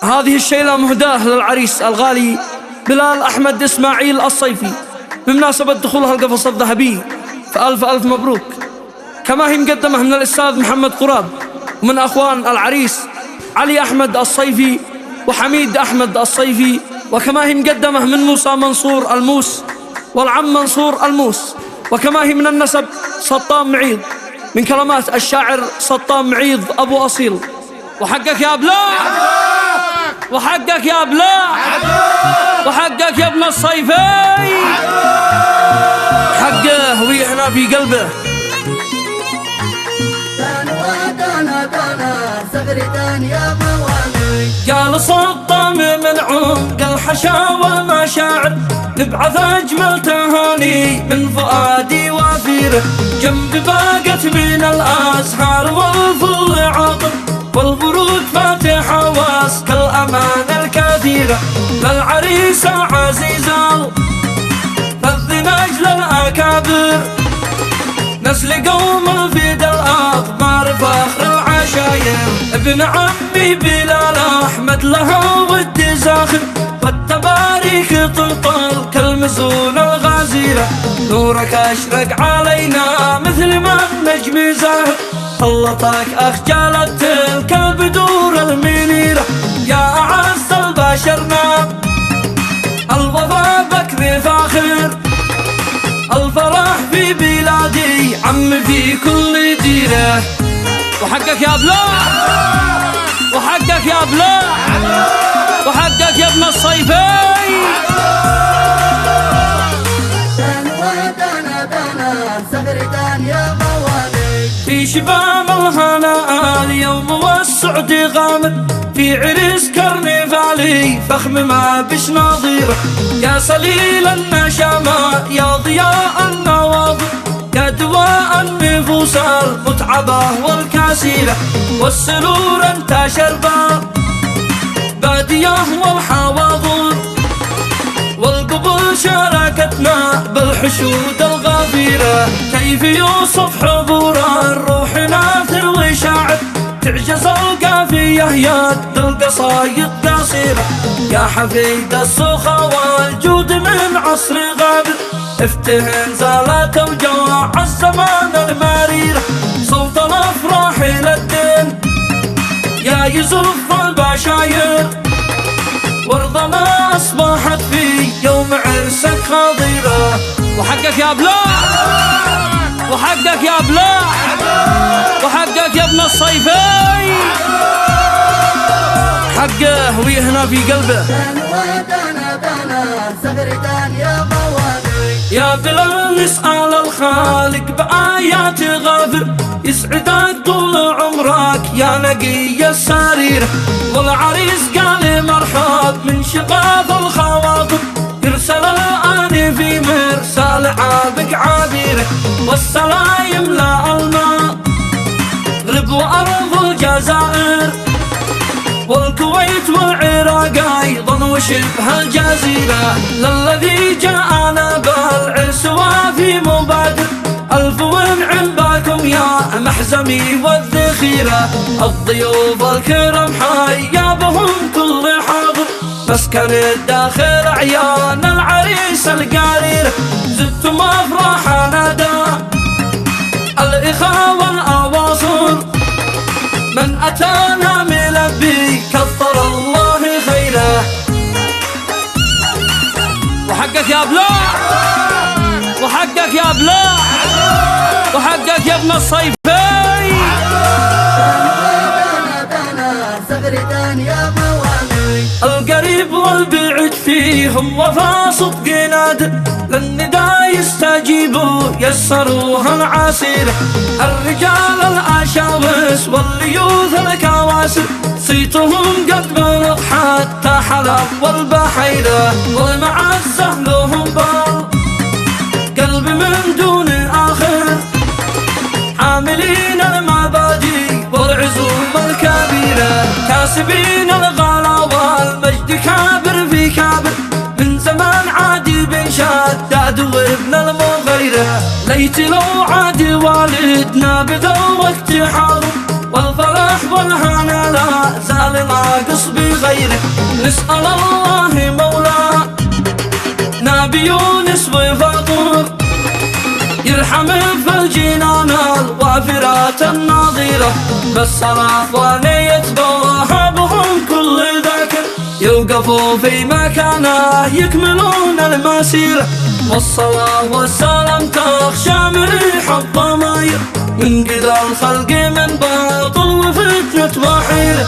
هذه الشيلة مهداة للعريس الغالي بلال أحمد إسماعيل الصيفي بمناسبة دخولها القفص الذهبي، فألف ألف مبروك. كما هي مقدمة من الأستاذ محمد قراب ومن أخوان العريس علي أحمد الصيفي وحميد أحمد الصيفي، وكما هي مقدمة من موسى منصور الموس والعم منصور الموس، وكما هي من النسب سطام معيض من كلمات الشاعر سطام معيض أبو أصيل. وحقك يا بلال، وحقك يا بلال، وحقك يا ابن الصيفي، حقه ويحنا في قلبه. قال سطام من عمق الحشاوة مشاعر، نبعث أجمل تهاني من فؤادي وفيره، جنب باقت من الأزهار والفل عاطر، والورود فاتحة واسك الأمان الكثيرة، للعريس عزيزة فالذناج للأكابر، نسل قوم في الأقمار فخر العشاير، ابن عمي بلال أحمد لها ود زاخر، والتباريك تنطل كالمزون الغزيرة، نورك أشرق علينا مثل ما النجم زاهر، سلطك أخجلت تلك البدور المنيرة، يا أعز البشر نام الوفا بك ذي فاخر، الفرح في بلادي عم في كل ديرة. وحقك يا بلال، وحقك يا بلال، وحقك يا ابن الصيفي. في شباب الهناء اليوم والسعد غامر، في عرس كرنفالي فخم ما بش نظيره، يا سليل النشامة يا ضياء النواظر، يا دواء النفوس المتعبة والكاسيرة، والسرور انتشر بادية والحواضر، والقبول شاركتنا بالحشود الغفيرة، كيف يوصف حضور الروح ناثر وشاعر، تعجز القافية يد القصايد قصيرة، يا حفيد السخا والجود من عصر غابر، افتهن زالت وجوع الزمان المريرة، صوت الافراح للدين يا يزف البشاير، وارضنا اصبحت في يوم عرسك خضيرة. وحقك يا بلال، وحقك يا بلال، وحقك يا ابن الصيفي، حقه ويهنا في قلبه. يا بلال نسأل الخالق بآيات غافر، يسعدك طول عمرك يا نقي السرير، والعريس قال مرحب من شقاف الخواطر، يرسل الآن في مرسال عابق عبيره، والسلايم لا الماء غرب وأرض الجزائر، والكويت والعراق أيضا وشبه الجزيرة، للذي جاءنا بالعرس وفي مبادر، ألف ونعم بكم يا محزمي والذخيرة، الضيوف الكرم حيا بهم كل حاضر، مسكن الداخل عيان العريس القرير، زدتم أفراحنا دا الإخاء والأواصر، من أتانا ملبي كثر الله خيره. وحقك يا بلال، وحقك يا بلال، وحقك يا ابن الصيفي. القريب والبعد فيهم وفا صدق نادر، للنداء يستجيبوا يسروها العسيرة، الرجال الأشاوس والليوث الكواسر، صيتهم قد بلغ حتى حلب والبحيرة، والمعزة لهم بال قلب من دون آخر، حاملين المبادئ والعزوم الكبيرة، كاسبين الغلا والمجد كابر في كابر، من زمان عادي بن شداد وابن المغيرة، ليت لو عاد والدنا بذا الوقت حاضر، والفرح والهنا لا زال ناقص بغيره. نسأل الله مولاه نبي يونس وفاطور يرحمه في الجنان الوافرات الناظرة، بالصلاة ونيتبوها بهم كل ذاكر، يوقفوا في مكانه يكملون المسيرة. والصلاة والسلام تخشى من ريح الضماير، من قدر الخلق من باطل وفتنة وحيرة.